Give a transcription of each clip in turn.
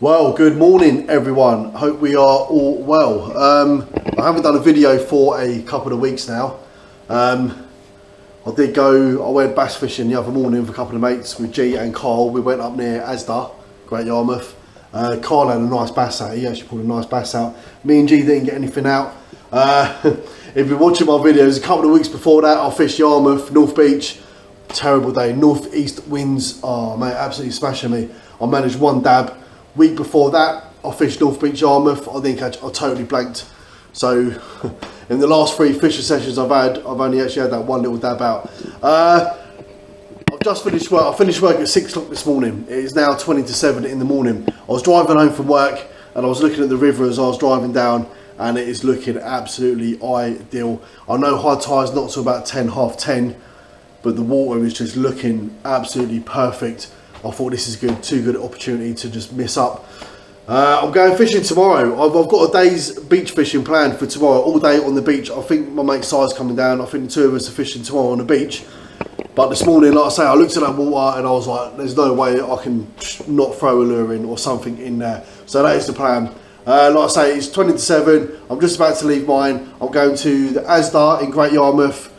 Well, good morning everyone. Hope we are all well. I haven't done a video for a couple of weeks now. I went bass fishing the other morning with a couple of mates with G and Carl. We went up near Asda, Great Yarmouth. Carl had a nice bass out. He actually pulled a nice bass out. Me and G didn't get anything out. If you're watching my videos, a couple of weeks before that I fished Yarmouth, North Beach. Terrible day, northeast winds. Oh mate, absolutely smashing me. I managed one dab. Week before that, I fished North Beach, Yarmouth. I totally blanked. So, in the last 3 fishing sessions I've had, I've only actually had that one little dab out. I've just finished work. I finished work at 6 o'clock this morning. It is now 20 to 7 in the morning. I was driving home from work and I was looking at the river as I was driving down, and it is looking absolutely ideal. I know high tide's not till about 10, half 10, but the water is just looking absolutely perfect. I thought this is good, too good an opportunity to just miss up. I'm going fishing tomorrow. I've got a day's beach fishing planned for tomorrow, all day on the beach. I think my mate Si's coming down. I think the 2 of us are fishing tomorrow on the beach. But this morning, like I say, I looked at that water and I was like, there's no way I can not throw a lure in or something in there. So that is the plan. Like I say, it's 20 to 7. I'm just about to leave mine. I'm going to the Asda in Great Yarmouth.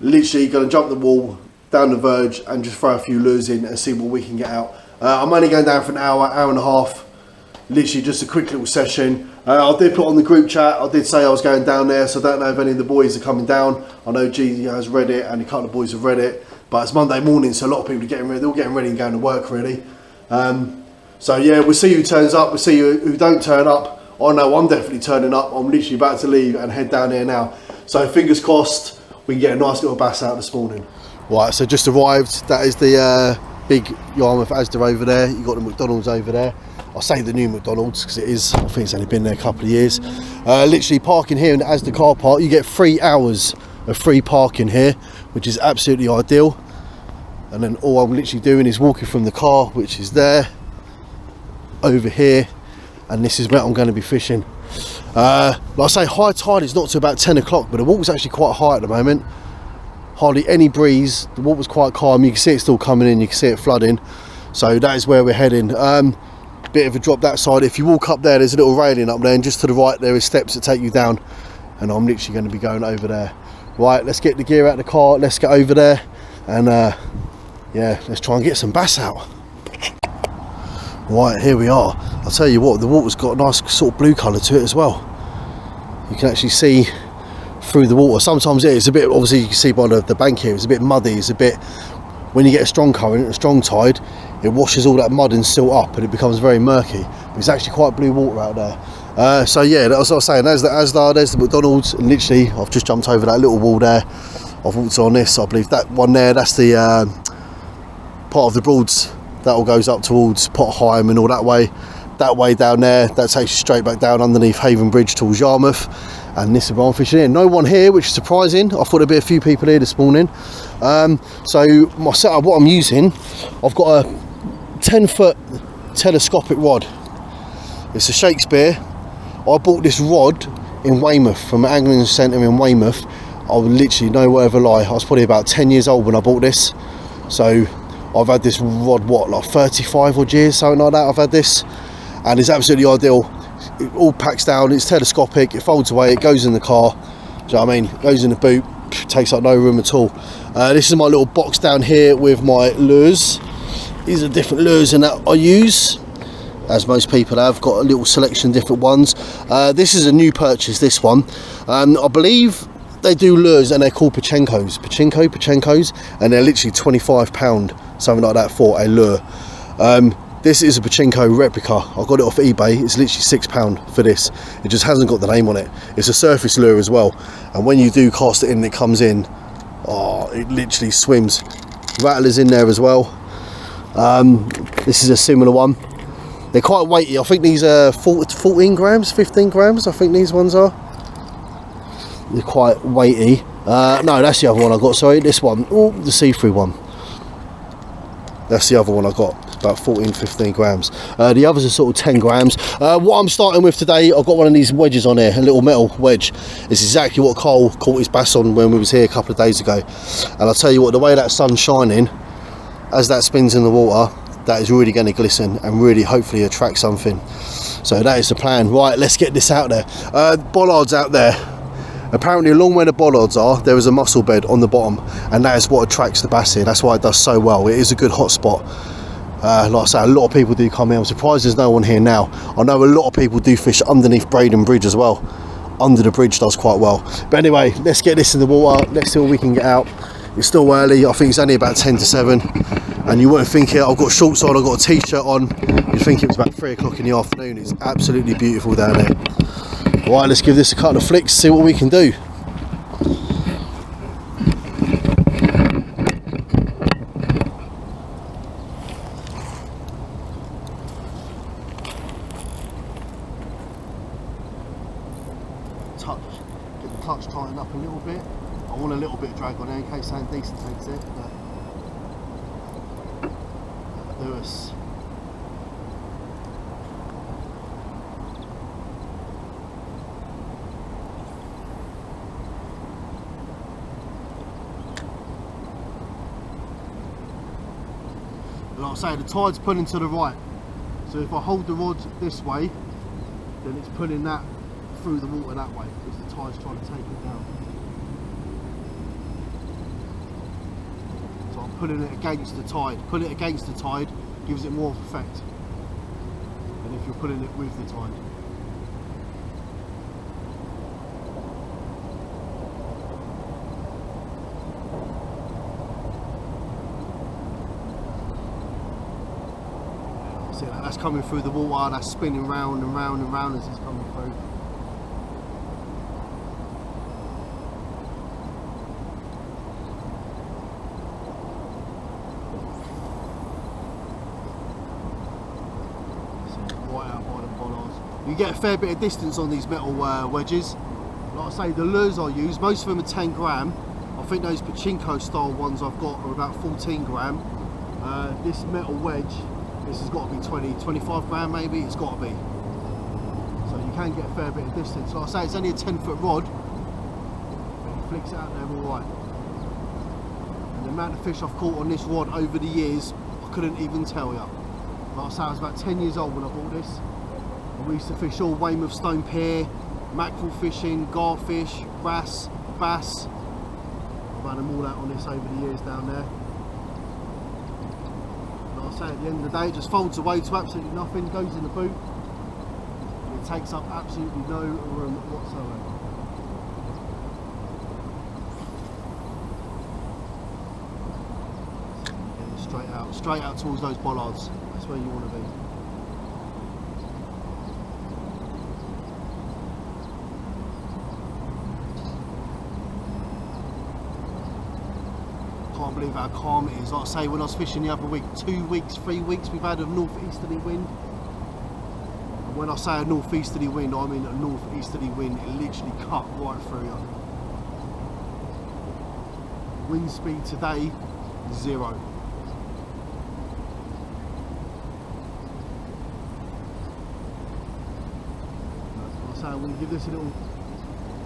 Literally going to jump the wall, down the verge, and just throw a few lures in and see what we can get out. I'm only going down for an hour, hour and a half. Literally just a quick little session. I did put on the group chat, I did say I was going down there, so I don't know if any of the boys are coming down. I know G has read it and a couple of boys have read it, but it's Monday morning, so a lot of people are getting ready. They're all getting ready and going to work really. So yeah, we'll see who turns up, we'll see who don't turn up. I know I'm definitely turning up. I'm literally about to leave and head down there now. So fingers crossed we can get a nice little bass out this morning. Right, so just arrived. That is the big Yarmouth Asda over there. You got the McDonald's over there. I say the new McDonald's because it is, I think it's only been there a couple of years. Literally parking here in the Asda car park. You get 3 hours of free parking here, which is absolutely ideal. And then all I'm literally doing is walking from the car, which is there, over here, and this is where I'm going to be fishing. Like I say, high tide is not till about 10 o'clock, but the water's actually quite high at the moment. Hardly any breeze, the water's quite calm. You can see it still coming in, you can see it flooding. So that is where we're heading. Bit of a drop that side. If you walk up there, there's a little railing up there, and just to the right there is steps that take you down, and I'm literally going to be going over there. Right, let's get the gear out of the car, let's get over there, and yeah, let's try and get some bass out. Right, here we are. I'll tell you what, the water's got a nice sort of blue colour to it as well. You can actually see through the water. Sometimes it's a bit, obviously you can see by the bank here, it's a bit muddy. It's a bit, when you get a strong current, a strong tide, it washes all that mud and silt up and it becomes very murky. But it's actually quite blue water out there. So yeah, that's what I was saying. There's the Asda, there's the McDonald's, and literally I've just jumped over that little wall there. I've walked on this, I believe that one there, that's the part of the Broads. That all goes up towards Pottheim and all that way. That way down there, that takes you straight back down underneath Haven Bridge towards Yarmouth. And this is where I'm fishing in. No one here, which is surprising. I thought there'd be a few people here this morning. So my setup, what I'm using, I've got a 10-foot telescopic rod. It's a Shakespeare. I bought this rod in Weymouth, from an angling centre in Weymouth. I would literally, no word of a lie, I was probably about 10 years old when I bought this. So I've had this rod, what, like 35 odd years, something like that. I've had this, and it's absolutely ideal. It all packs down, it's telescopic, it folds away, it goes in the car. Do you know what I mean? It goes in the boot, takes up no room at all. This is my little box down here with my lures. These are different lures that I use, as most people have. Got a little selection of different ones. This is a new purchase, this one. I believe they do lures and they're called Pachenkos, and they're literally £25, something like that, for a lure. This is a Pachenko replica. I got it off eBay. It's literally £6 for this. It just hasn't got the name on it. It's a surface lure as well, and when you do cast it in, it comes in, oh, it literally swims. Rattlers in there as well. This is a similar one. They're quite weighty. I think these are 14 grams, 15 grams. I think these ones are. They're quite weighty. No, that's the other one I got. Sorry, this one. Oh, the see-through one. That's the other one I got. It's about 14-15 grams. The others are sort of 10 grams. What I'm starting with today, I've got one of these wedges on here, a little metal wedge. It's exactly what Cole caught his bass on when we was here a couple of days ago. And I'll tell you what, the way that sun's shining, as that spins in the water, that is really going to glisten and really hopefully attract something. So that is the plan. Right, let's get this out there. Bollards out there. Apparently along where the bollards are, there is a mussel bed on the bottom, and that is what attracts the bass here. That's why it does so well. It is a good hot spot. Like I say, a lot of people do come here. I'm surprised there's no one here now. I know a lot of people do fish underneath Braden Bridge as well. Under the bridge does quite well. But anyway, let's get this in the water. Let's see what we can get out. It's still early. I think it's only about 10 to 7. And you wouldn't think it. I've got shorts on, I've got a t-shirt on. You'd think it was about 3 o'clock in the afternoon. It's absolutely beautiful down there. Right, let's give this a couple of flicks, see what we can do. Get the clutch tightened up a little bit. I want a little bit of drag on there in case something decent takes it. But do us. Like I say, the tide's pulling to the right, so if I hold the rod this way, then it's pulling that through the water that way, because the tide's trying to take it down. So I'm pulling it against the tide. Pull it against the tide gives it more of effect than if you're pulling it with the tide. That's coming through the water, that's spinning round and round and round as it's coming through. Right out by the bollards. You get a fair bit of distance on these metal wedges. Like I say, the lures I use, most of them are 10 gram. I think those pachinko style ones I've got are about 14 gram. This metal wedge, this has got to be 20, 25 gram maybe, it's got to be. So you can get a fair bit of distance. Like I say, it's only a 10-foot rod, but it flicks it out there all right. And the amount of fish I've caught on this rod over the years, I couldn't even tell you. Like I say, I was about 10 years old when I bought this. And we used to fish all Weymouth Stone Pier, mackerel fishing, garfish, bass. I've had them all out on this over the years down there. Like I say, at the end of the day, it just folds away to absolutely nothing, goes in the boot, and it takes up absolutely no room whatsoever. Straight out towards those bollards. That's where you want to be. Can't believe how calm it is. Like I say, when I was fishing the other week, 2 weeks, 3 weeks, we've had a northeasterly wind. And when I say a northeasterly wind, I mean a northeasterly wind. It literally cut right through you. Wind speed today, 0. So I'm going to give this a little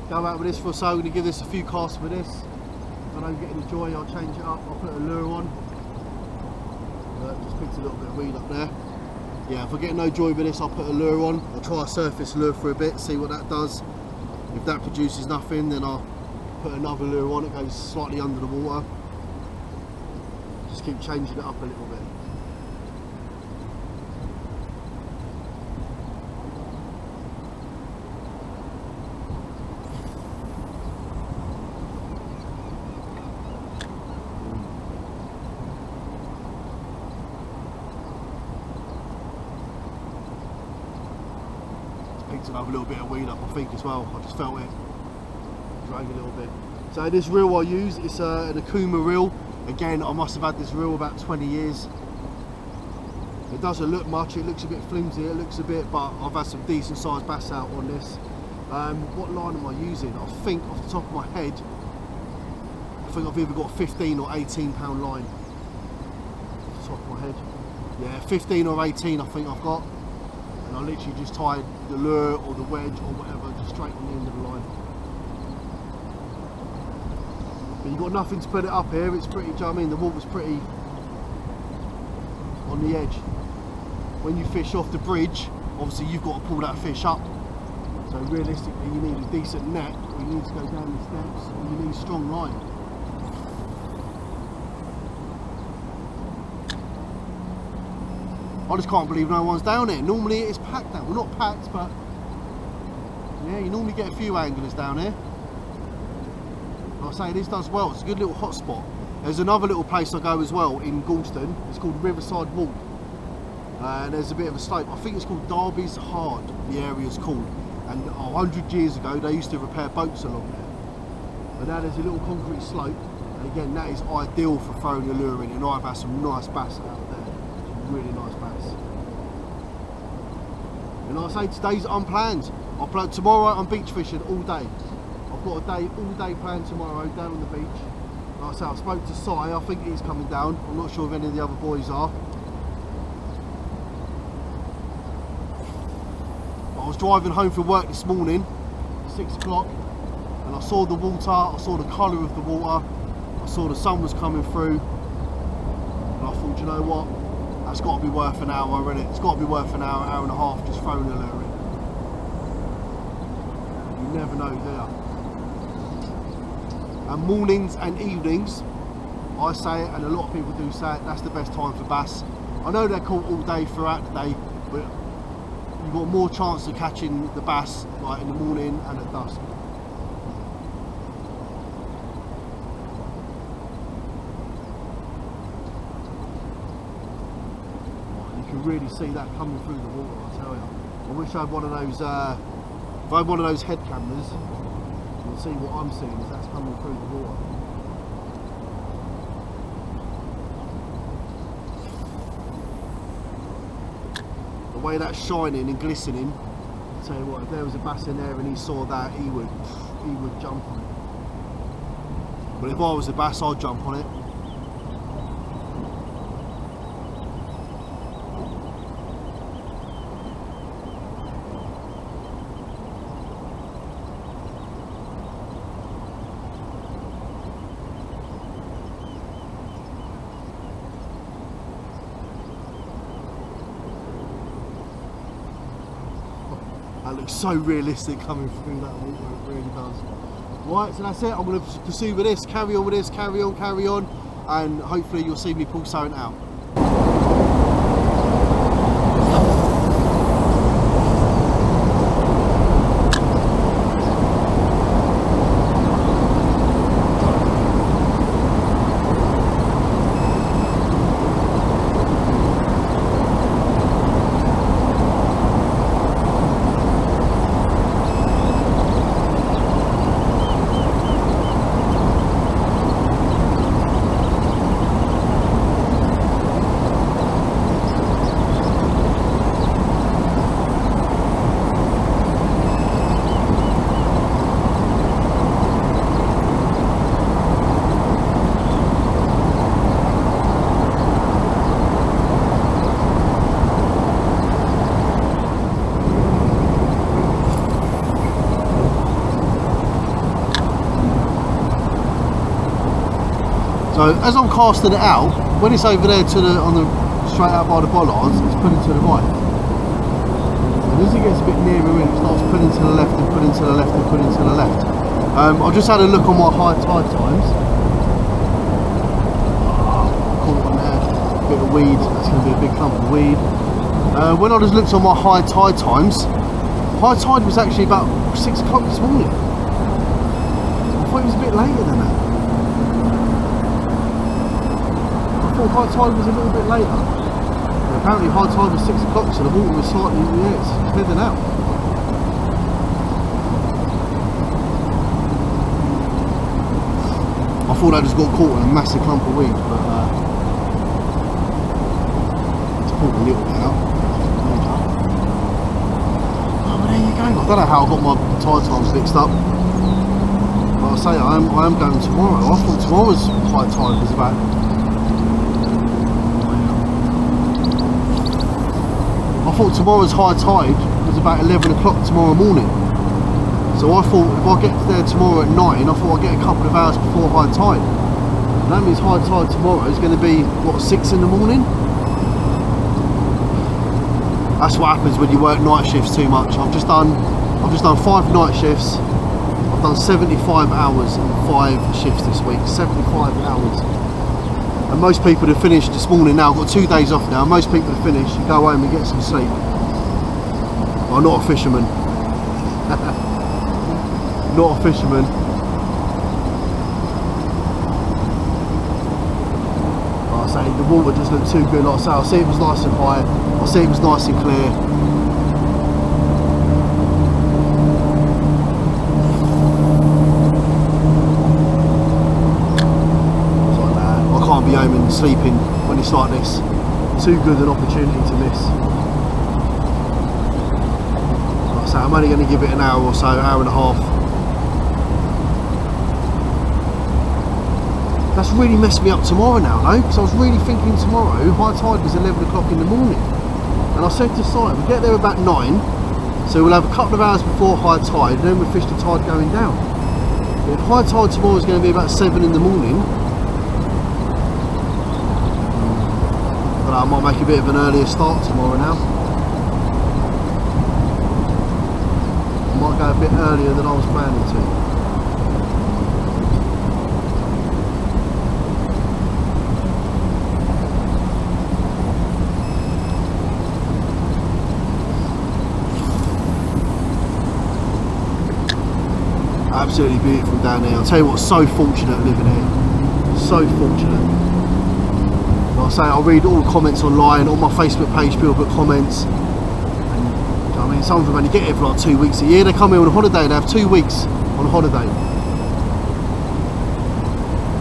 go out with this for a so. I'm going to give this a few casts with this. If I don't get any joy, I'll change it up. I'll put a lure on. Just picked a little bit of weed up there. Yeah, if I get no joy with this, I'll put a lure on. I'll try a surface lure for a bit, see what that does. If that produces nothing, then I'll put another lure on. It goes slightly under the water. Just keep changing it up a little bit. Picked another little bit of weed up, I think, as well. I just felt it drag a little bit. So this reel I use, it's an Akuma reel. Again, I must have had this reel about 20 years. It doesn't look much, it looks a bit flimsy, it looks a bit, but I've had some decent sized bass out on this. What line am I using? I think off the top of my head, I think I've either got a 15 or 18 pound line. Off the top of my head. Yeah, 15 or 18 I think I've got. And I literally just tied the lure or the wedge or whatever just straight on the end of the line. But you've got nothing to put it up here, it's pretty, do you know what I mean? The water's pretty, I on the edge. When you fish off the bridge, obviously you've got to pull that fish up. So realistically you need a decent net, or you need to go down the steps, or you need strong line. I just can't believe no one's down here. Normally it's packed down. Well, not packed, but yeah, you normally get a few anglers down here. Like I say, this does well. It's a good little hot spot. There's another little place I go as well in Galston. It's called Riverside Walk. And there's a bit of a slope. I think it's called Derby's Hard, the area's called. And 100 years ago, they used to repair boats along there. But now there's a little concrete slope. And again, that is ideal for throwing a lure in. And I've had some nice bass out there. Some really nice bass. And like I say, today's unplanned. Tomorrow I'm beach fishing all day. I've got a all day planned tomorrow down on the beach. Like I say, I spoke to Si, I think he's coming down. I'm not sure if any of the other boys are. But I was driving home from work this morning, 6 o'clock, and I saw the water, I saw the colour of the water, I saw the sun was coming through, and I thought, you know what, that's got to be worth an hour, innit? It's got to be worth an hour, hour and a half just throwing a lure in. You never know, do you? And mornings and evenings, I say it, and a lot of people do say it, that's the best time for bass. I know they're caught all day throughout the day, but you've got more chance of catching the bass like in the morning and at dusk. You can really see that coming through the water, I tell you. I wish I had one of those, if I had one of those head cameras, you'll see what I'm seeing as that's coming through the water. The way that's shining and glistening, I'll tell you what, if there was a bass in there and he saw that, he would jump on it. But if I was a bass, I'd jump on it. That looks so realistic coming through that water, it really does. Right, so that's it. I'm going to pursue with this, carry on with this, carry on, and hopefully you'll see me pull something out. So as I'm casting it out, when it's over there to the straight out by the bollards, it's pulling to the right. And as it gets a bit nearer in, it starts pulling to the left and pulling to the left and pulling to the left. I just had a look on my high tide times. Caught on there, a bit of weed. That's going to be a big clump of weed. When I just looked on my high tide times, high tide was actually about 6 o'clock this morning. I thought it was a bit later than that. I thought high tide was a little bit later. And apparently high tide was 6 o'clock, so the water was slightly, yeah, it's heading out. I thought I just got caught in a massive clump of weed, but it's pulled a little bit out. Oh, well, there you go. I don't know how I got my tide times mixed up. But I say I am going tomorrow. I thought tomorrow's high tide was about. I thought tomorrow's high tide was about 11 o'clock tomorrow morning. So I thought if I get there tomorrow at 9, I thought I'd get a couple of hours before high tide. And that means high tide tomorrow is going to be, what, 6 in the morning? That's what happens when you work night shifts too much. I've just done 5 night shifts. I've done 75 hours in 5 shifts this week. 75 hours. And most people have finished this morning now. I've got 2 days off now. Most people have finished. You go home and get some sleep. I'm not a fisherman. Not a fisherman. Like I say, the water just looked too good. Like I say, I see it was nice and high. I see it was nice and clear. It's like that. I can't be home and sleeping when it's like this. Too good an opportunity to miss. Like I say, I'm only going to give it an hour or so, hour and a half. That's really messed me up tomorrow now though, because I was really thinking tomorrow high tide was 11 o'clock in the morning. And I said to Simon, we'll get there about 9, so we'll have a couple of hours before high tide, and then we'll fish the tide going down. But if high tide tomorrow is going to be about 7 in the morning, but I might make a bit of an earlier start tomorrow now. I might go a bit earlier than I was planning to. Absolutely beautiful down there. I'll tell you what, so fortunate living here. So fortunate. Like I say, I'll read all the comments online, on my Facebook page, people put comments. And, I mean, some of them only get here for like 2 weeks a year. They come here on a holiday, they have 2 weeks on holiday.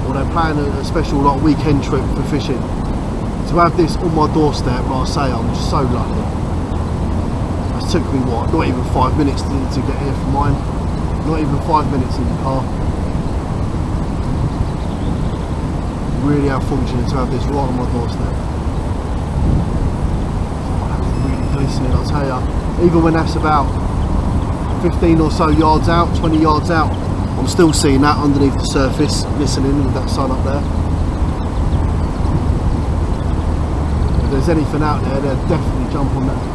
Or they plan a special like weekend trip for fishing. To have this on my doorstep, like I say, I'm just so lucky. It took me, what, not even 5 minutes to get here from mine. Not even 5 minutes in the car. Really how fortunate to have this right on my doorstep. Oh, that's really glistening, I'll tell you. Even when that's about 15 or so yards out, 20 yards out, I'm still seeing that underneath the surface, glistening with that sun up there. If there's anything out there, they'll definitely jump on that.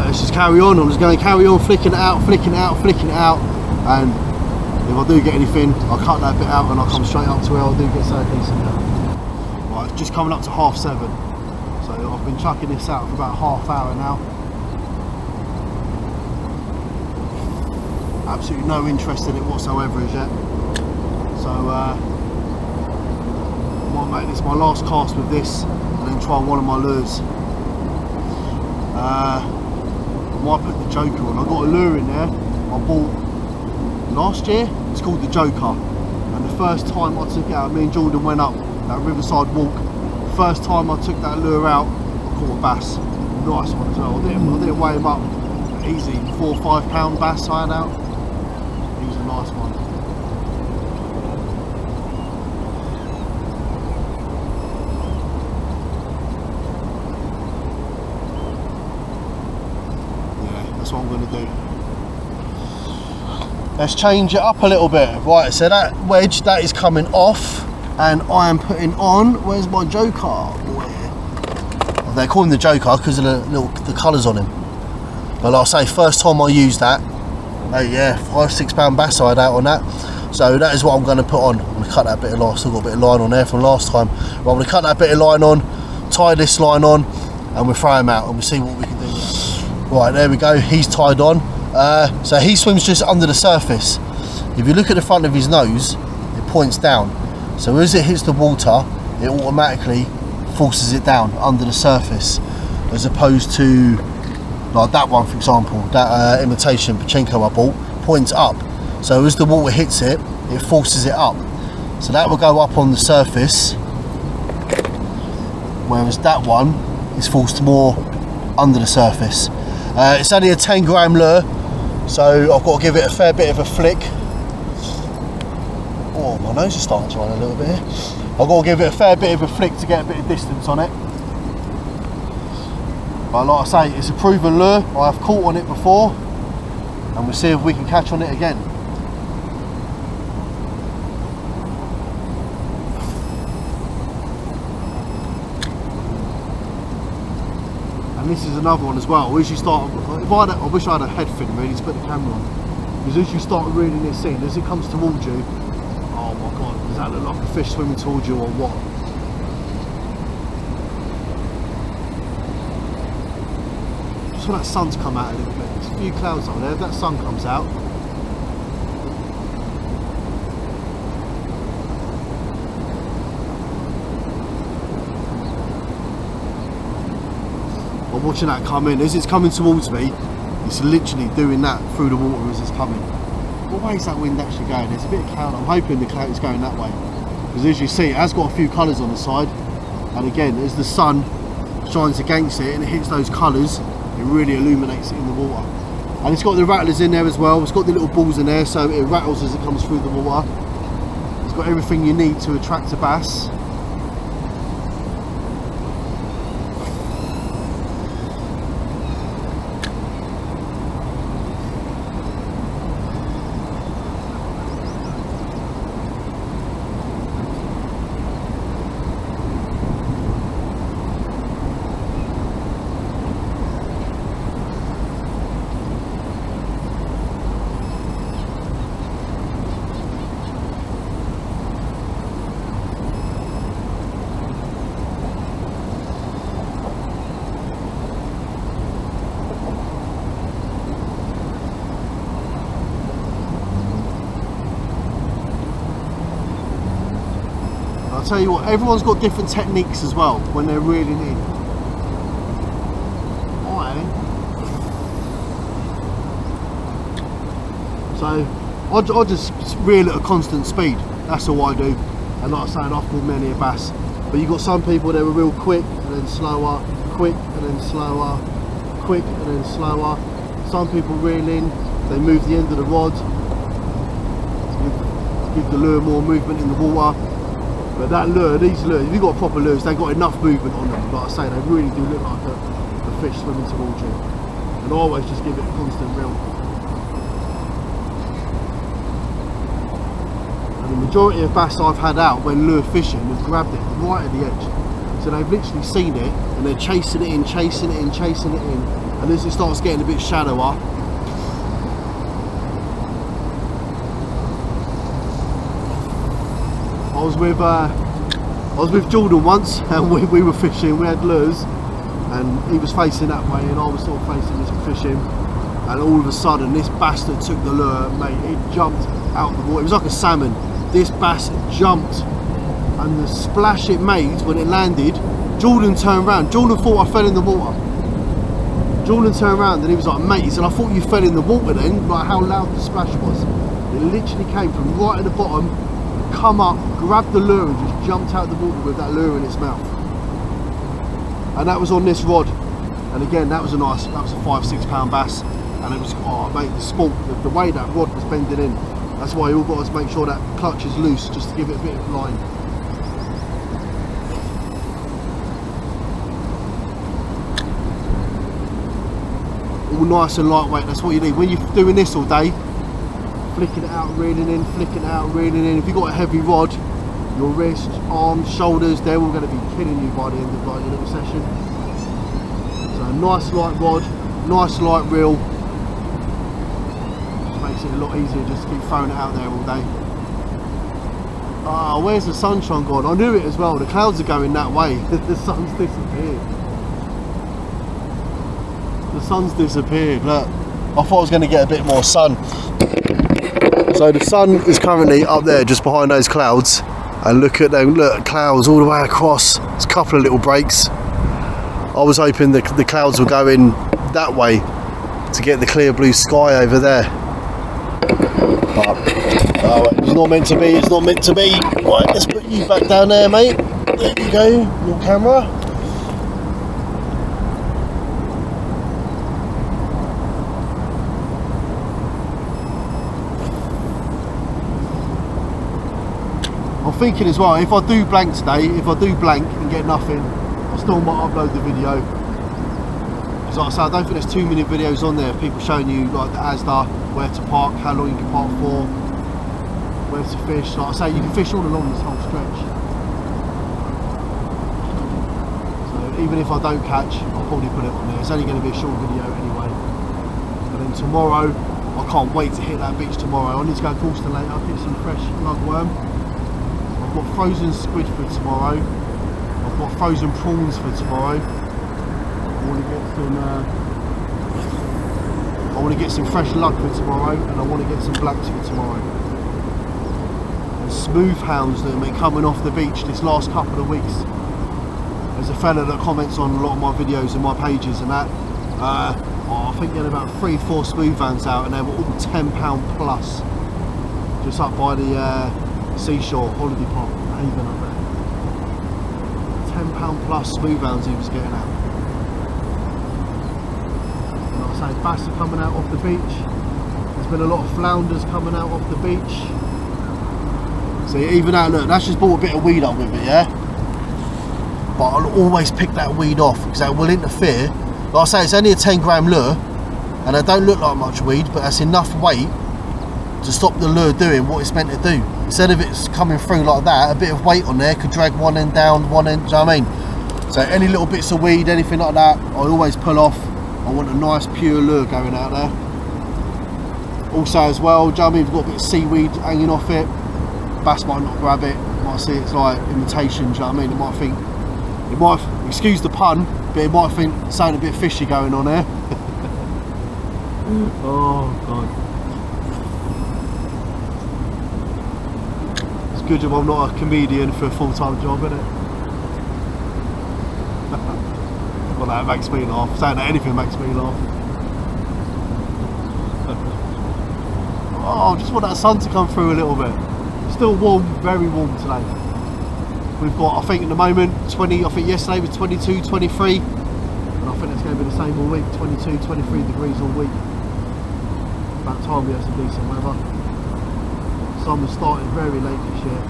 Let's just carry on. I'm just going to carry on flicking it out, flicking it out, flicking it out, and if I do get anything, I'll cut that bit out and I'll come straight up to where I do get something decent now. Right, it's just coming up to 7:30, so I've been chucking this out for about half hour now. Absolutely no interest in it whatsoever as yet. So I might make this my last cast with this and then try one of my lures. I might put the Joker on. I got a lure in there I bought last year. It's called the Joker, and the first time I took it out, me and Jordan went up that riverside walk. The first time I took that lure out, I caught a bass. Nice one as well. I didn't weigh him up. Easy 4 or 5 pound bass I had out. He was a nice one. That's what I'm going to do. Let's change it up a little bit. Right, so that wedge, that is coming off, and I am putting on, where's my Joker? Well, they call him the Joker because of the colours on him. But like I say, first time I used that, oh yeah, 5 or 6 pound bass I had out on that. So that is what I'm going to put on. I'm going to cut that bit of line, still got a bit of line on there from last time. But I'm going to cut that bit of line on, tie this line on, and we'll throw him out and we'll see what we can do with that. Right, there we go, he's tied on. So he swims just under the surface. if you look at the front of his nose, it points down. So as it hits the water, it automatically forces it down under the surface, as opposed to like that one, for example, that imitation Pachinko I bought, points up. So as the water hits it, it forces it up. So that will go up on the surface, whereas that one is forced more under the surface. It's only a 10 gram lure, so I've got to give it a fair bit of a flick. Oh, my nose is starting to run a little bit here. I've got to give it a fair bit of a flick to get a bit of distance on it. But like I say, it's a proven lure. I have caught on it before, and we'll see if we can catch on it again. And this is another one as well. As you start, I wish I had a head fin really to put the camera on, because as you start reeling this in, as it comes towards you, oh my god, does that look like a fish swimming towards you or what? Just when that sun's come out a little bit, there's a few clouds on there. If that sun comes out, I'm watching that come in. As it's coming towards me, it's literally doing that through the water as it's coming. What way is that wind actually going? There's a bit of cloud. I'm hoping the cloud is going that way, because as you see, it has got a few colours on the side, and again, as the sun shines against it and it hits those colours, it really illuminates it in the water. And it's got the rattlers in there as well. It's got the little balls in there, so it rattles as it comes through the water. It's got everything you need to attract a bass. I'll tell you what, everyone's got different techniques as well when they're reeling in. I just reel at a constant speed. That's all I do. And like I say, I've caught many a bass. But you've got some people that are real quick and then slower, quick and then slower, quick and then slower. Some people reel in, they move the end of the rod to give the lure more movement in the water. But that lure, these lures, if you've got proper lures, they've got enough movement on them. Like I say, they really do look like a fish swimming towards you. And I always just give it a constant reel. And the majority of bass I've had out when lure fishing have grabbed it right at the edge. So they've literally seen it and they're chasing it in, chasing it in, chasing it in. And as it starts getting a bit shallower, I was with Jordan once, and we were fishing. We had lures, and he was facing that way, and I was sort of facing this fishing. And all of a sudden, this bass that took the lure, mate, it jumped out the water. It was like a salmon. This bass jumped, and the splash it made when it landed, Jordan turned around. Jordan thought I fell in the water. Jordan turned around and he was like, mate, he said, I thought you fell in the water then, like how loud the splash was. It literally came from right at the bottom, come up, grabbed the lure and just jumped out of the water with that lure in its mouth. And that was on this rod. And again, that was a 5-6 pound bass. And it was, oh mate, the sport, the way that rod was bending in. That's why you all got to make sure that clutch is loose, just to give it a bit of line. All nice and lightweight, that's what you need. When you're doing this all day, flicking it out, reeling in, flicking it out, reeling in. If you've got a heavy rod, your wrists, arms, shoulders, they're all going to be killing you by the end of like, your little session. So a nice light rod, nice light reel. Just makes it a lot easier just to keep throwing it out there all day. Ah, where's the sunshine gone? I knew it as well, the clouds are going that way. The sun's disappeared. The sun's disappeared, look. I thought I was going to get a bit more sun. So So the sun is currently up there just behind those clouds, and look at them, look, clouds all the way across. There's a couple of little breaks. I was hoping the clouds were going that way to get the clear blue sky over there, but oh, it's not meant to be, it's not meant to be. Right, let's put you back down there, mate. There you go, your camera. I'm thinking as well, if I do blank today, if I do blank and get nothing, I still might upload the video. Because like I say, I don't think there's too many videos on there of people showing you like the ASDA, where to park, how long you can park for, where to fish. Like I say, you can fish all along this whole stretch. So even if I don't catch, I'll probably put it on there. It's only going to be a short video anyway. And then tomorrow, I can't wait to hit that beach tomorrow. I need to go Galston later, get some fresh lugworm. I've got frozen squid for tomorrow. I've got frozen prawns for tomorrow. I want to get some fresh lug for tomorrow, and I want to get some blacks for tomorrow. And smooth hounds that have been coming off the beach this last couple of weeks. There's a fella that comments on a lot of my videos and my pages and that. I think there are about 3-4 smooth hounds out, and they were all £10 plus. Just up by the seashore holiday park, Haven up there. £10 plus smooth hounds he was getting out. Bass are coming out off the beach. There's been a lot of flounders coming out off the beach. See, even that, look, that's just brought a bit of weed up with it, yeah? But I'll always pick that weed off because that will interfere. Like I say, it's only a 10-gram lure, and they don't look like much weed, but that's enough weight to stop the lure doing what it's meant to do. Instead of it's coming through like that, a bit of weight on there could drag one end down, one end, do you know what I mean? So any little bits of weed, anything like that, I always pull off. I want a nice pure lure going out there. Also as well, do you know what I mean, we've got a bit of seaweed hanging off it. Bass might not grab it, might see it's like imitation, do you know what I mean? It might think, it might, excuse the pun, but it might think something a bit fishy going on there. Oh God. It's good if I'm not a comedian for a full-time job, isn't it? Well, that makes me laugh. Saying that anything makes me laugh. Oh, I just want that sun to come through a little bit. Still warm, very warm today. We've got, I think at the moment, 20, I think yesterday was 22, 23. And I think it's going to be the same all week, 22, 23 degrees all week. About time we had some decent weather. Summer started very late this year.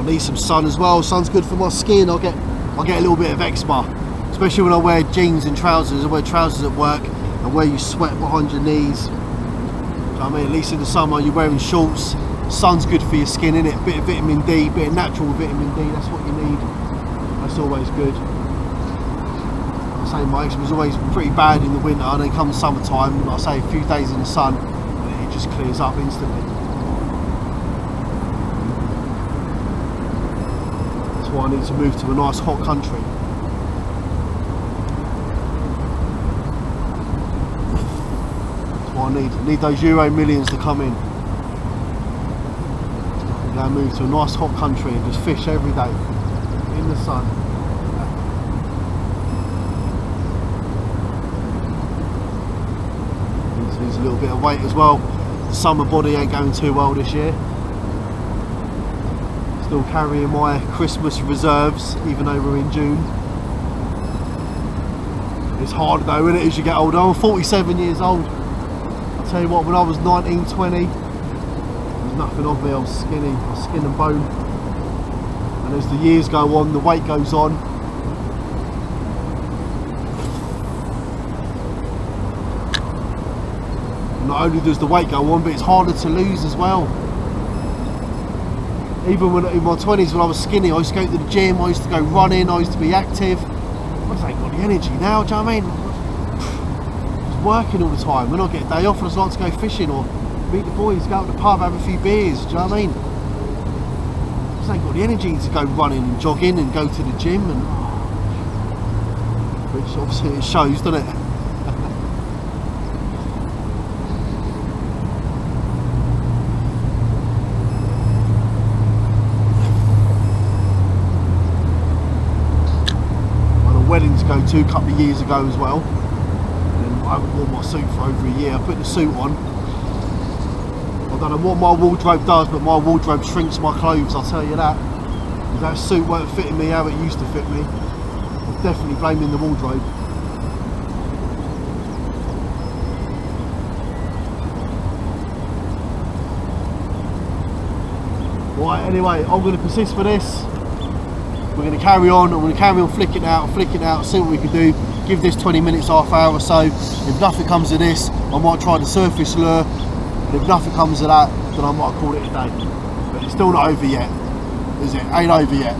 Need some sun as well. Sun's good for my skin. I'll get a little bit of eczema, especially when I wear jeans and trousers. I wear trousers at work, and where you sweat behind your knees. So, I mean, at least in the summer you're wearing shorts. Sun's good for your skin, innit? A bit of vitamin D, bit of natural vitamin D. That's what you need. That's always good. I say my eczema was always pretty bad in the winter, and then come summertime, like I say, a few days in the sun, and it just clears up instantly. I need to move to a nice hot country. That's what I need those Euro millions to come in. I'm going to move to a nice hot country and just fish every day in the sun. Needs a little bit of weight as well. The summer body ain't going too well this year. Still carrying my Christmas reserves, even though we're in June. It's hard though, isn't it, as you get older? I'm 47 years old. I'll tell you what, when I was 19, 20, there was nothing of me. I was skinny, I was skin and bone. And as the years go on, the weight goes on. Not only does the weight go on, but it's harder to lose as well. Even when in my 20s, when I was skinny, I used to go to the gym, I used to go running, I used to be active. I just ain't got the energy now, do you know what I mean? Just working all the time. When I get a day off, I just like to go fishing or meet the boys, go out to the pub, have a few beers, do you know what I mean? because I ain't got the energy to go running and jogging and go to the gym, and which obviously it shows, doesn't it? Wedding to go to a couple of years ago as well, and I haven't worn my suit for over a year. I put the suit on, I don't know what my wardrobe does, but my wardrobe shrinks my clothes, I'll tell you that. If that suit weren't fitting me how it used to fit me, I'm definitely blaming the wardrobe. Right, anyway, I'm going to persist for this. We're going to carry on, I'm going to carry on flicking out, see what we can do, give this 20 minutes, half hour or so. If nothing comes of this, I might try the surface lure, and if nothing comes of that, then I might call it a day. But it's still not over yet, is it? Ain't over yet.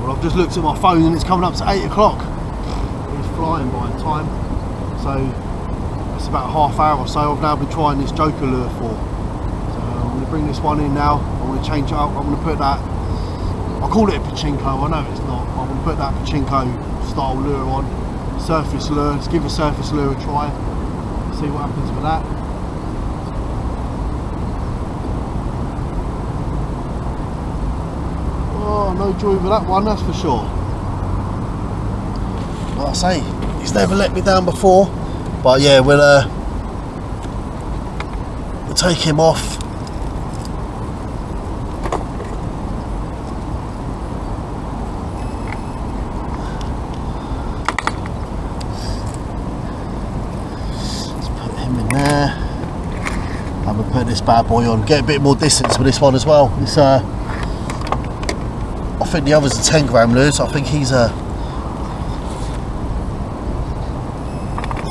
I've just looked at my phone and it's coming up to 8 o'clock. It's flying by time. So it's about a half hour or so I've now been trying this Joker lure for. So I'm going to bring this one in now. I'm going to change it up. I'm going to put that, I call it a pachinko, I know it's not. I'm going to put that pachinko style lure on. Surface lure, let's give a surface lure a try. See what happens with that. Oh, no joy with that one, that's for sure. Like I say, he's never let me down before, but yeah, we'll take him off. Let's put him in there. I'm gonna put this bad boy on. Get a bit more distance with this one as well. It's I think the others are 10 gram lures. I think he's I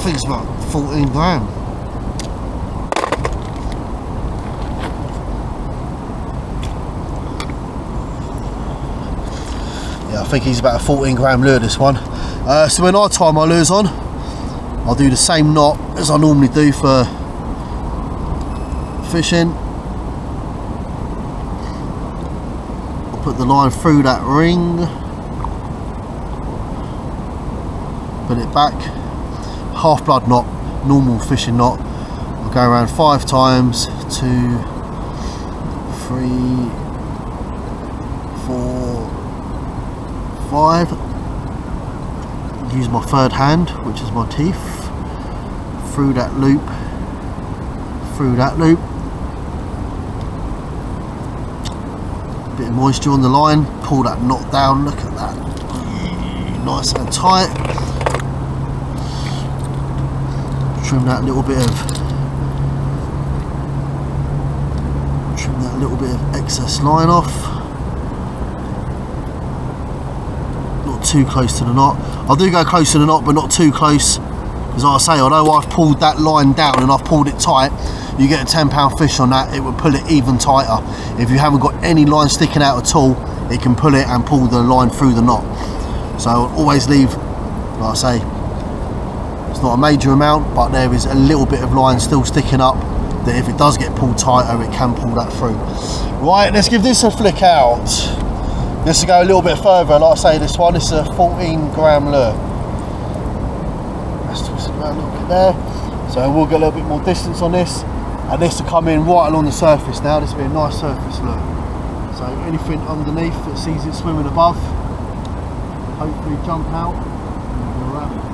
think it's about 14 gram. Yeah, I think he's about a 14 gram lure, this one. So when I tie my lures on, I'll do the same knot as I normally do for fishing. Put the line through that ring, put it back, half blood knot, normal fishing knot. I'll go around 5 times, 2, 3, 4, 5. use my third hand, which is my teeth, through that loop, bit of moisture on the line, pull that knot down, look at that, nice and tight, trim that little bit of excess line off. Not too close to the knot. I do go close to the knot, but not too close, because like I say, although I've pulled that line down and I've pulled it tight, you get a 10-pound fish on that, it will pull it even tighter. If you haven't got any line sticking out at all, it can pull it and pull the line through the knot. So I'll always leave, like I say, it's not a major amount, but there is a little bit of line still sticking up, that if it does get pulled tighter, it can pull that through. Right, let's give this a flick out. This will go a little bit further. Like I say, this is a 14-gram lure. Let's twist it around a little bit there. So we'll get a little bit more distance on this, and this will come in right along the surface now. This will be a nice surface lure. So anything underneath that sees it swimming above, hopefully jump out and go around.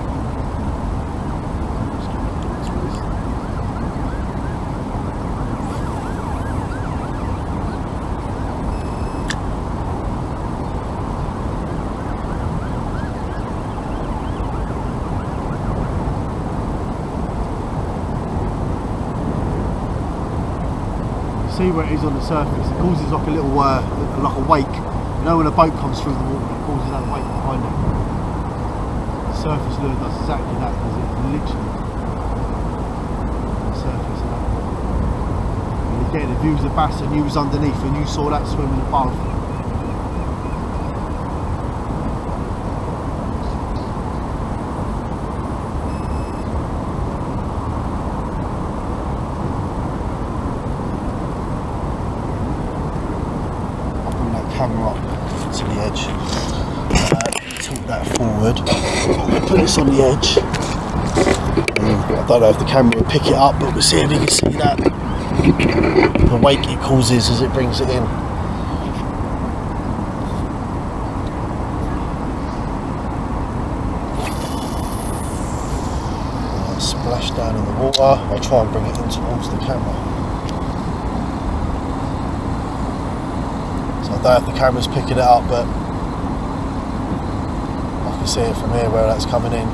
See where it is on the surface, it causes like a little like a wake. You know when a boat comes through the water, it causes that wake behind it. The surface lure does exactly that, because it's literally the surface of that. And again, if you was a bass and you was underneath and you saw that swimming above, camera up to the edge, tilt that forward, put this on the edge. I don't know if the camera will pick it up, but we'll see if you can see that, the wake it causes as it brings it in. Splash down in the water. I'll try and bring it in towards the camera. I don't know if the camera's picking it up, but I can see it from here where that's coming in.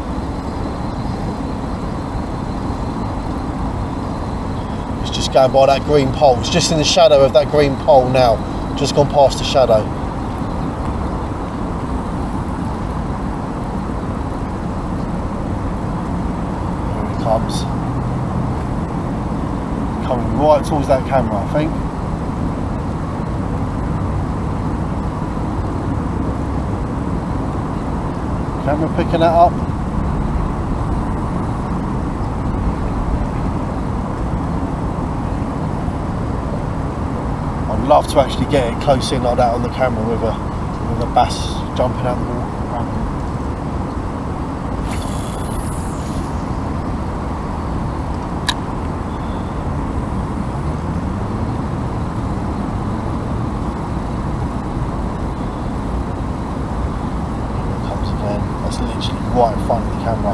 It's just going by that green pole. It's just in the shadow of that green pole now. Just gone past the shadow. Here he comes. Coming right towards that camera, I think. Camera picking that up. I'd love to actually get it close in like that on the camera with a bass jumping out the water. Literally right in front of the camera.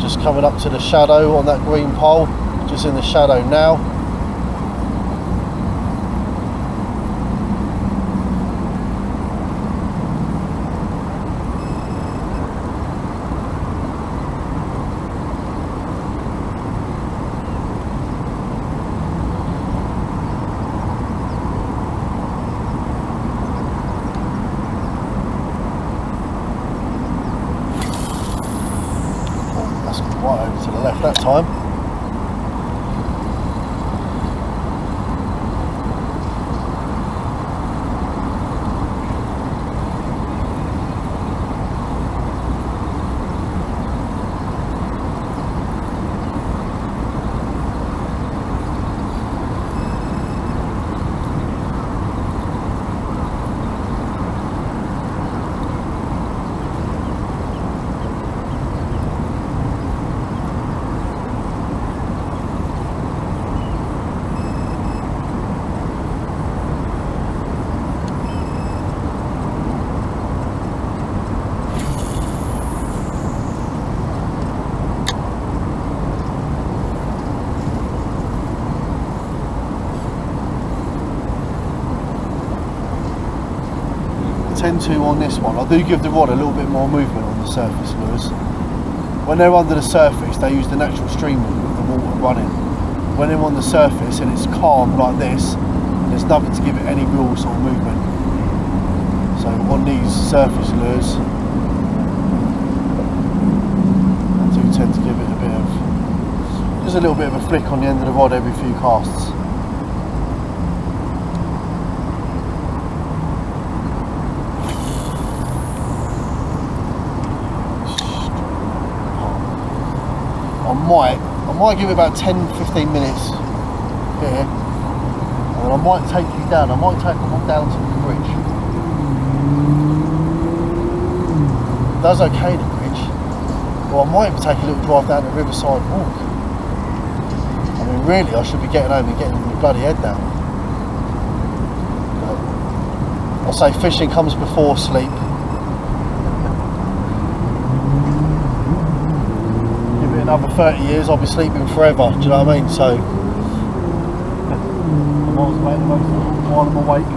Just coming up to the shadow on that green pole, just in the shadow now. Right over to the left that time. into on this one, I do give the rod a little bit more movement on the surface lures. When they're under the surface, they use the natural stream of the water running. When they're on the surface and it's calm like this, there's nothing to give it any real sort of movement. So on these surface lures, I do tend to give it a bit of, just a little bit of a flick on the end of the rod every few casts. I might give it about 10-15 minutes here, and then I might take these down. I might take them all down to the bridge. It does okay, the bridge. Or I might even take a little drive down the riverside walk. I mean, really, I should be getting home and getting my bloody head down. But I say fishing comes before sleep. Another 30 years, I'll be sleeping forever, do you know what I mean? So, I might as well make the most of it while I'm awake.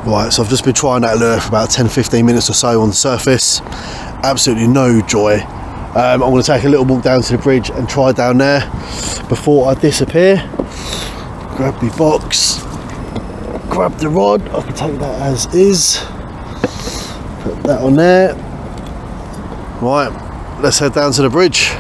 Right, so I've just been trying that lure for about 10-15 minutes or so on the surface. Absolutely no joy. I'm going to take a little walk down to the bridge and try down there before I disappear. Grab my box, grab the rod, I can take that as is, put that on there. Right, let's head down to the bridge.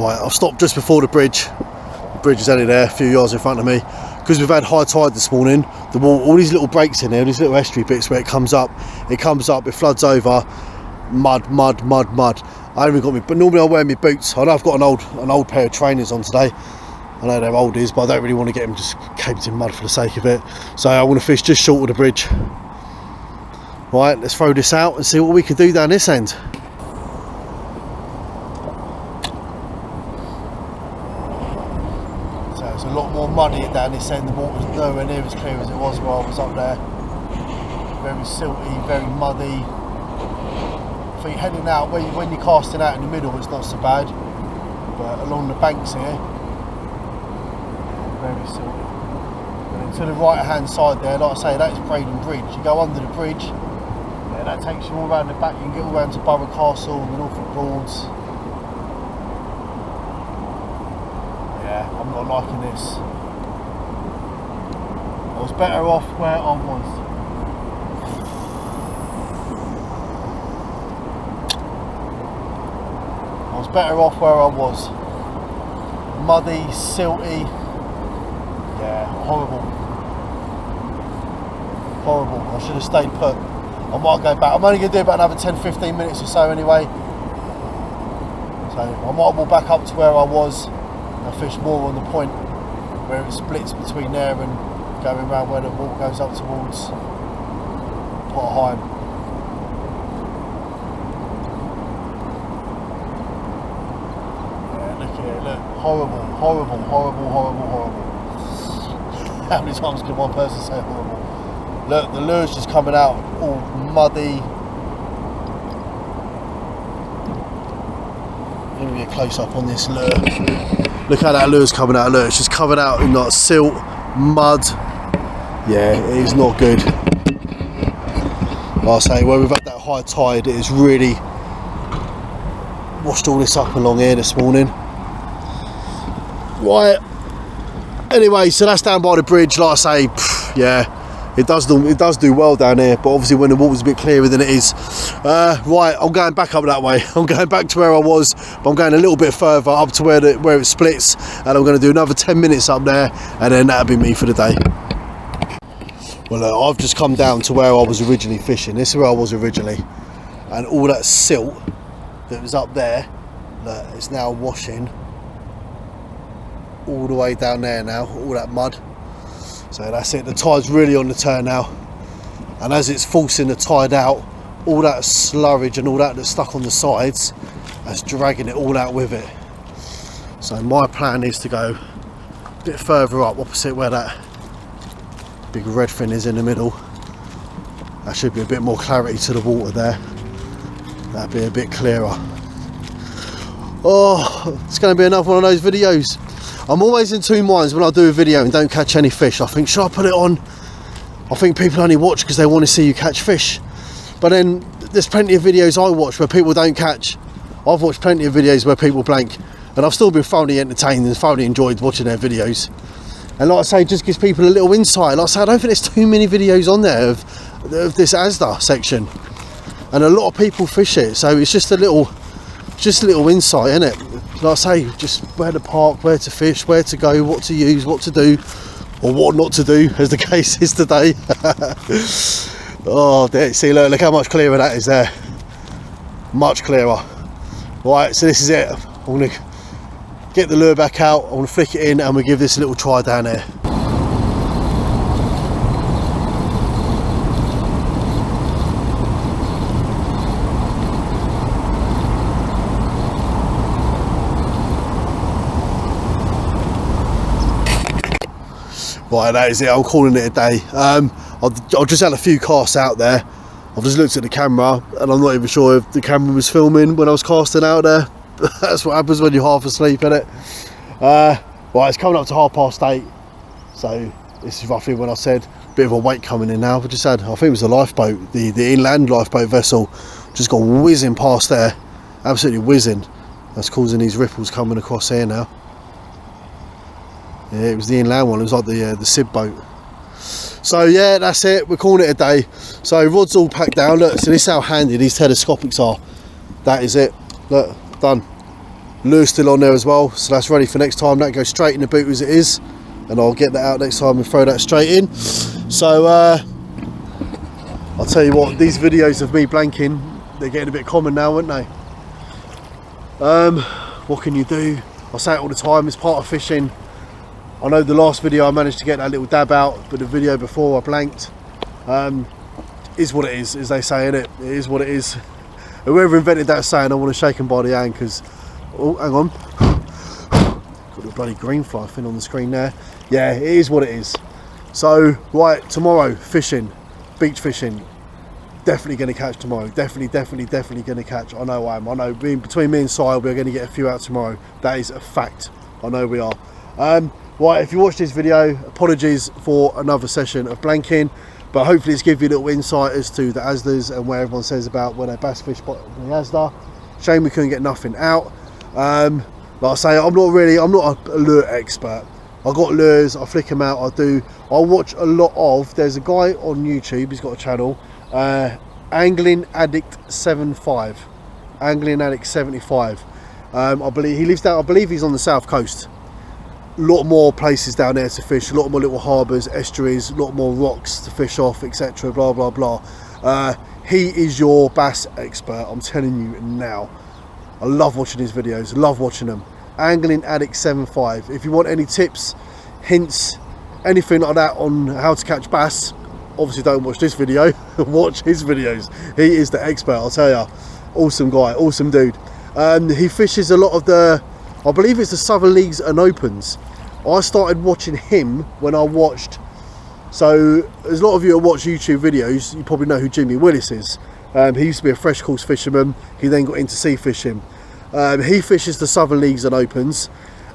Right, I've stopped just before the bridge. The bridge is only there, a few yards in front of me. Because we've had high tide this morning, the wall, all these little breaks in there, these little estuary bits where it comes up, it floods over, mud. I haven't got me, but normally I wear my boots. I know I've got an old pair of trainers on today. I know they're oldies, but I don't really want to get them just caked in mud for the sake of it. So I want to fish just short of the bridge. Right, let's throw this out and see what we can do down this end. So it's a lot more muddy down this end. The water's nowhere near as clear as it was where I was up there. Very silty, very muddy. For you heading out, when you're casting out in the middle, it's not so bad. But along the banks here, very silty. And then to the right hand side there, like I say, that is Braden Bridge. You go under the bridge, yeah, that takes you all around the back. You can get all around to Borough Castle and the Norfolk Broads. Yeah, I'm not liking this. I was better off where I was. Better off where I was. Muddy, silty, yeah, horrible. I should have stayed put. I might go back. I'm only going to do about another 10-15 minutes or so anyway. So I might walk back up to where I was and fish more on the point where it splits between there and going around where the water goes up towards Potterheim. Horrible. How many times can one person say horrible? Look, the lure's just coming out all muddy. Let me get close up on this lure. Look how that lure's coming out. Look, it's just covered out in like silt, mud. Yeah, it is not good. Like I say, where we've had that high tide, it has really washed all this up along here this morning. Right, anyway, so that's down by the bridge. Like I say, yeah, it does do well down here, but obviously when the water's a bit clearer than it is. Right, I'm going back up that way. I'm going back to where I was, but I'm going a little bit further up to where it splits, and I'm going to do another 10 minutes up there, and then that'll be me for the day. Well, I've just come down to where I was originally fishing. This is where I was originally, and all that silt that was up there, look, it's now washing all the way down there now, all that mud. So that's it, the tide's really on the turn now, and as it's forcing the tide out, all that slurridge and all that that's stuck on the sides, that's dragging it all out with it. So my plan is to go a bit further up, opposite where that big red fin is in the middle. That should be a bit more clarity to the water there. That'd be a bit clearer. Oh, it's going to be another one of those videos. I'm always in two minds when I do a video and don't catch any fish. I think, should I put it on? I think people only watch because they want to see you catch fish. But then there's plenty of videos I watch where people don't catch. I've watched plenty of videos where people blank, and I've still been thoroughly entertained and thoroughly enjoyed watching their videos. And like I say, it just gives people a little insight. Like I say, I don't think there's too many videos on there of this Asda section, and a lot of people fish it, so it's just a little insight, isn't it? Like I say, just where to park, where to fish, where to go, what to use, what to do, or what not to do, as the case is today. Oh, there, see, look how much clearer that is there. Much clearer. Right, so this is it. I'm going to get the lure back out, I'm going to flick it in, and we'll give this a little try down there. Right, that is it, I'm calling it a day. I've just had a few casts out there. I've just looked at the camera and I'm not even sure if the camera was filming when I was casting out there. That's what happens when you're half asleep, innit? Right, it's coming up to 8:30, so this is roughly when I said a bit of a weight coming in now. I just had, I think it was a lifeboat, the inland lifeboat vessel, just gone whizzing past there, absolutely whizzing. That's causing these ripples coming across here now. Yeah, it was the inland one, it was like the Sib boat. So yeah, that's it, we're calling it a day. So rod's all packed down, look, so this is how handy these telescopics are. That is it, look, done. Lure's still on there as well, so that's ready for next time. That goes straight in the boot as it is, and I'll get that out next time and throw that straight in. So I'll tell you what, these videos of me blanking, they're getting a bit common now, aren't they? What can you do? I say it all the time, it's part of fishing. I know the last video I managed to get that little dab out, but the video before I blanked. Is what it is, as they say, innit? It is what it is. Whoever invented that saying, I want to shake them by the hand, because, oh, hang on. Got the bloody green fly thing on the screen there. Yeah, it is what it is. So, right, tomorrow, fishing, beach fishing. Definitely going to catch tomorrow. Definitely going to catch. I know I am. I know between me and Si, we're going to get a few out tomorrow. That is a fact. I know we are. Right, if you watched this video, apologies for another session of blanking, but hopefully it's given you a little insight as to the Asdas and where everyone says about when they bass fish by the Asda. Shame we couldn't get nothing out. Like I say, I'm not a lure expert. I got lures, I flick them out, I watch a lot of, there's a guy on YouTube, he's got a channel, Angling Addict 75, Angling Addict 75. I believe he lives down, I believe he's on the south coast. A lot more places down there to fish, a lot more little harbours, estuaries, a lot more rocks to fish off, etc. Blah blah blah. He is your bass expert, I'm telling you now. I love watching his videos, love watching them. Angling Addict 75. If you want any tips, hints, anything like that on how to catch bass, obviously don't watch this video, watch his videos. He is the expert, I'll tell you. Awesome guy, awesome dude. He fishes a lot of the, I believe it's the Southern Leagues and Opens. I started watching him when I watched, so there's a lot of you that watch YouTube videos, you probably know who Jimmy Willis is. He used to be a fresh course fisherman, he then got into sea fishing. He fishes the Southern Leagues and Opens,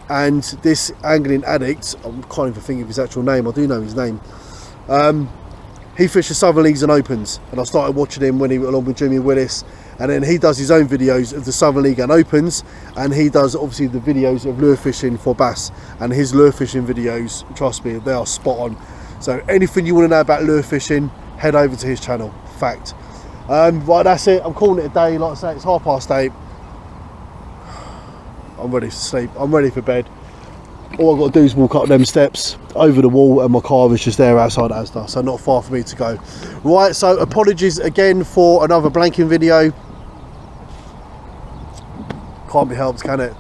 and this Angling Addict, I can't even think of his actual name, I do know his name. He fishes Southern Leagues and Opens, and I started watching him when he went along with Jimmy Willis, and then he does his own videos of the Southern League and Opens, and he does obviously the videos of lure fishing for bass, and his lure fishing videos, trust me, they are spot on. So anything you want to know about lure fishing, head over to his channel, fact. Right, that's it, I'm calling it a day. Like I say, it's 8:30. I'm ready to sleep, I'm ready for bed. All I've got to do is walk up them steps over the wall, and my car is just there outside Asda, so not far for me to go. Right, so apologies again for another blanking video. Can't be helped, can it?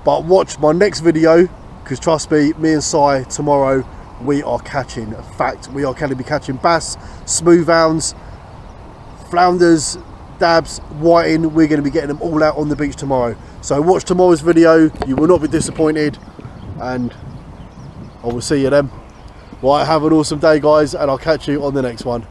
But watch my next video, because trust me, me and Si tomorrow, we are catching, a fact, we are going to be catching bass, smooth hounds, flounders, dabs, whiting. We're going to be getting them all out on the beach tomorrow. So watch tomorrow's video, you will not be disappointed, and I will see you then. Right, have an awesome day guys, and I'll catch you on the next one.